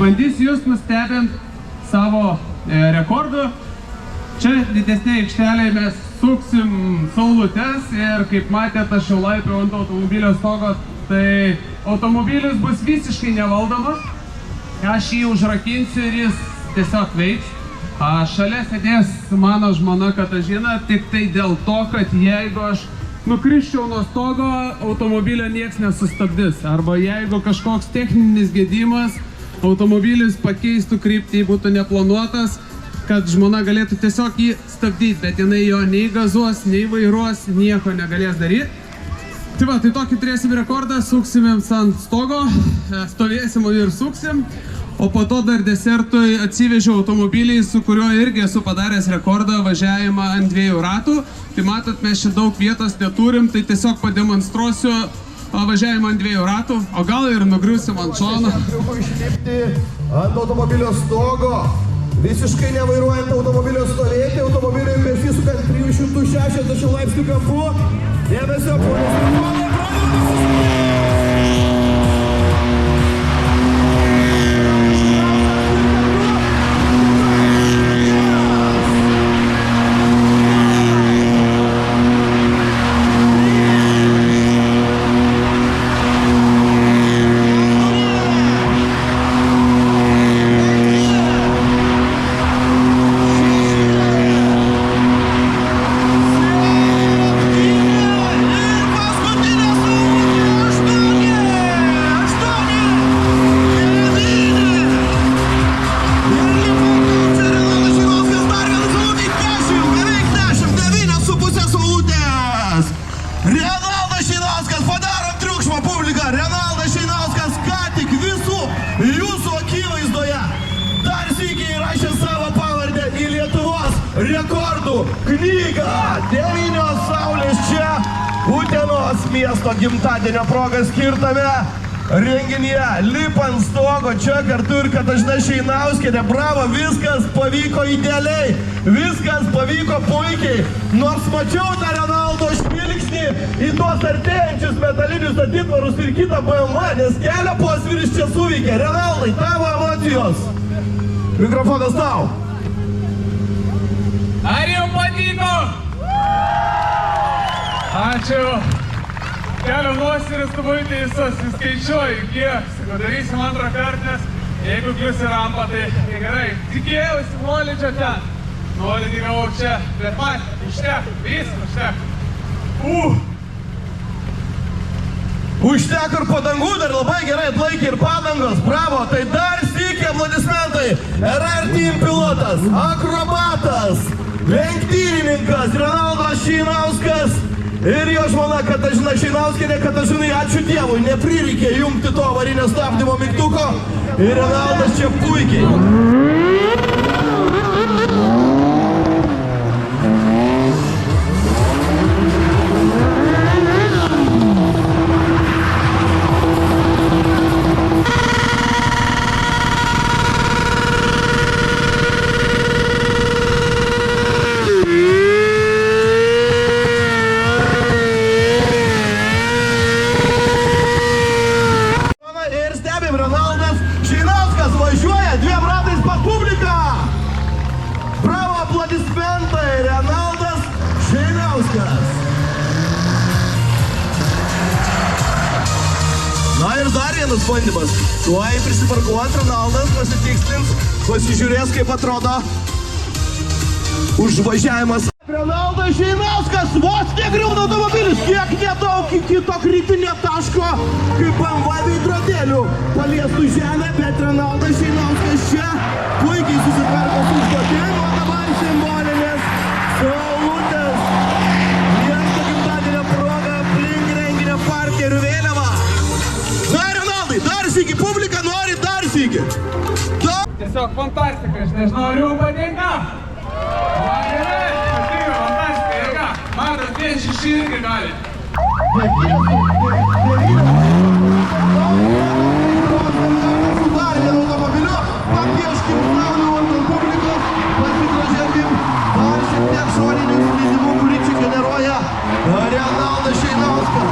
bandysiu jūs nustebinti savo rekordu. Čia didesnė aikštelė mes suksim saulutes ir kaip matėte, aš jau laipiau ant automobilio stogo, tai automobilis bus visiškai nevaldomas. Aš jį užrakinsiu ir jis tiesiog veiks. Šalia sėdės mano žmona Katažina, tik tai dėl to, kad jeigu aš nukrisčiau nuo stogo, automobilio nieks nesustabdys. Arba jeigu kažkoks techninis gedimas, automobilis pakeistų kryptį, būtų neplanuotas, kad žmona galėtų tiesiog jį stabdyti, bet jinai jo nei gazuos, nei vairuos, nieko negalės daryti. Tai va, tai tokį turėsim rekordą, suksimėms ant stogo, stovėsim ir suksim, o po to dar desertui atsivežiau automobilį, su kuriuo irgi esu padaręs rekordą važiavimą ant 2 ratų. Tai matot, mes čia daug vietos neturim, tai tiesiog pademonstruosiu važiavimą ant 2 ratų, o gal ir nugriusim ant šono. Išlipti ant automobilio stogo, visiškai nevairuojant automobilio stovėti, automobilio besisukant 360 laipsnių kampu. Dėmesio, ponios ir ponai, pradedame! Renaldas Šeinauskas, padarom triukšmą publiką. Renaldas Šeinauskas ką tik visų jūsų akivaizdoje dar sykį įrašė savo pavardę į Lietuvos rekordų knygą. 9 saulės čia Utenos miesto gimtadienio proga skirtame renginyje. Lipant stogo čia kartu ir Katažina Šeinauskienė. Bravo, viskas pavyko idealiai, viskas pavyko puikiai. Nors mačiau tą Renaldo žvilgsnį į tuos artėjančius metalinius atitvarus ir kitą BMW, nes kelio posvyris čia suveikė. Renaldai, tavo emocijos. Mikrofonas tau. Ar jau patiko? Ačiū. Kelio nuosiris, tu buvai teisus, įskaičiuoju, kiek. Darysim antrą kartą, nes jeigu kliusi rampą, tai gerai. Tikėjausi nuolydžio ten. Nuolydį gavau čia, bet man, užtek, viskas užtek. Užteko ir padangų, dar labai gerai atlaikė ir padangos. Bravo, tai dar sykį aplodismentai. RR Team pilotas, akrobatas, lenktynininkas Renaldas Šeinauskas ir jo žmona Katažina Šeinauskienė. Katažinai, ačiū Dievui, neprireikė jungti to avarinio stabdymo mygtuko ir Renaldas čia puikiai. Renaldas Šeinauskas važiuoja 2 ratais pas publiką. Bravo, aplodismentai, Renaldas Šeinauskas. Na ir dar vienas bandymas. Tuoj prisiparkuos Renaldas, pasitikslins, pasižiūrės, kaip atrodo užvažiavimas. Renaldas Šeinauskas vos negriūna automobilis, kiek nedaug iki to kritinio taško, kaip BMW veidrodėlių paliestų žemę, bet Renaldas Šeinauskas čia puikiai susitvarko su užduotim, o dabar simbolinės saulutės miesto gimtadienio proga aplink renginio partnerių vėliavą. Na, Renaldai, dar sykį, publika nori dar sykį. Tiesiog fantastika, aš nežinau, ar jums patinka? Man gerai, patinka, fantastika, jėga. Matas, 1-6 irgi gali. Su dar vienu automobiliu, papieškim saulį ant publikos, pasigražėkim dar šiek tiek šoninių slydimų, kurį čia generuoja Renaldas Šeinauskas.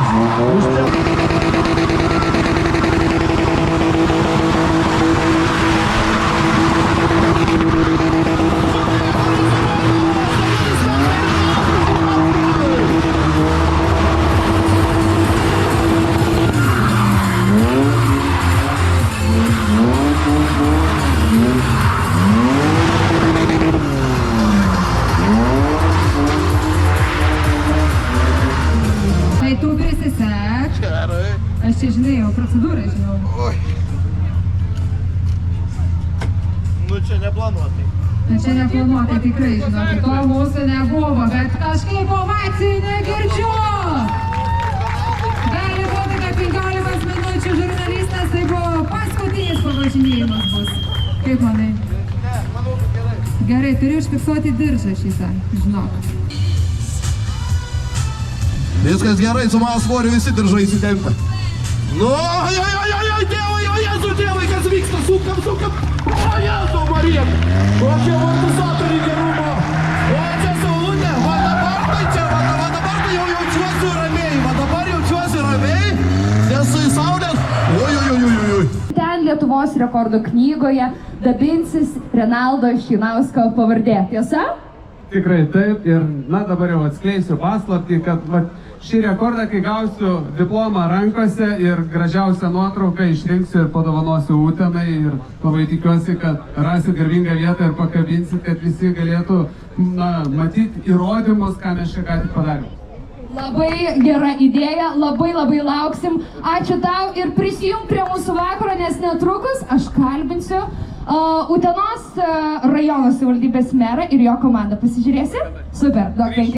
čia neplanuotai. Čia neplanuotai tikrai, žinokit, to mūsų nebuvo, bet kažkaip ovacijų negirdžiu. Gali būti, kad 15 minučių žurnalistas, tai buvo paskutinis pavažinėjimas bus. Kaip manai? Ne, manau, kad gerai. Gerai, turiu užfiksuoti diržą šitą, žinok. Viskas gerai, su mano svoriu visi diržai įsitempia. Nu, Dievai, kas vyksta, sukam. O, Jėzau, Marija. Kokie amortizatoriai gerumo. O, čia saulutė. Va dabar tai jau jaučiuosi ramiai. Nes į saulės. Oi. Ten Lietuvos rekordų knygoje dabinsis Renaldo Šeinausko pavardė. Tiesa? Tikrai taip ir, na, dabar jau atskleisiu paslaptį, kad šį rekordą, kai gausiu diplomą rankose ir gražiausią nuotrauką išrinksiu ir padovanosiu Utenai ir labai tikiuosi, kad rasiu garbingą vietą ir pakabinsit, kad visi galėtų, na, matyti įrodymus, ką mes čia ką tik padarėme. Labai gera idėja, labai lauksim. Ačiū tau ir prisijung prie mūsų vakaro, nes netrukus aš kalbinsiu Utenos rajono savivaldybės merą ir jo komandą. Pasižiūrėsi? Super, duok 5.